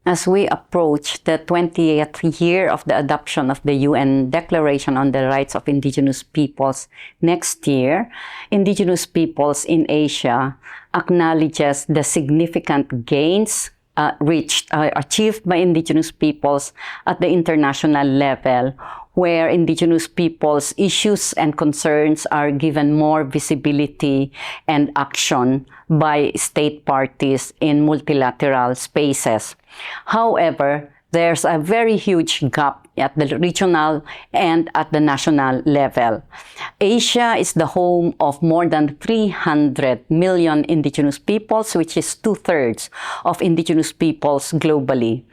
As we approach the 20th year of the adoption of the UN Declaration on the Rights of Indigenous Peoples next year, Indigenous peoples in Asia acknowledges the significant gains achieved by Indigenous peoples at the international level, where Indigenous peoples' issues and concerns are given more visibility and action by state parties in multilateral spaces. However, there's a very huge gap at the regional and at the national level. Asia is the home of more than 300 million Indigenous peoples, which is 2/3 of Indigenous peoples globally.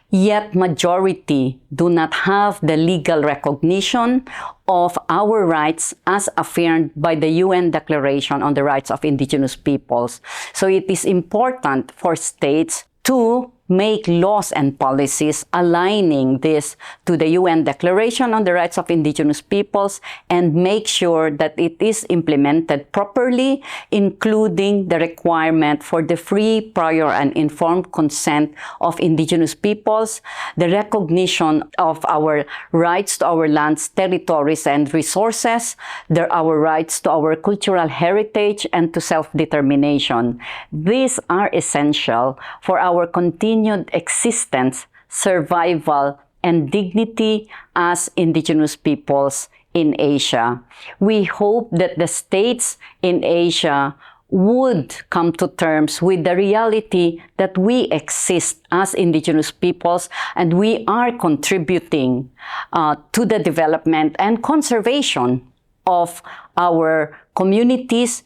Yet majority do not have the legal recognition of our rights as affirmed by the UN Declaration on the Rights of Indigenous Peoples. So it is important for states to make laws and policies aligning this to the UN Declaration on the Rights of Indigenous Peoples and make sure that it is implemented properly, including the requirement for the free, prior, and informed consent of Indigenous peoples, the recognition of our rights to our lands, territories, and resources, our rights to our cultural heritage, and to self-determination. These are essential for our continued existence, survival, and dignity as Indigenous peoples in Asia. We hope that the states in Asia would come to terms with the reality that we exist as Indigenous peoples and we are contributing to the development and conservation of our communities,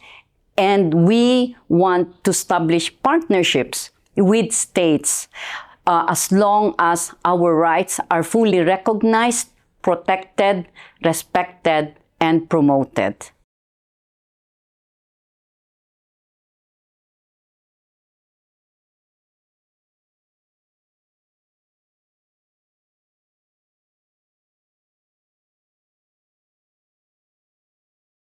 and we want to establish partnerships with states as long as our rights are fully recognized, protected, respected, and promoted.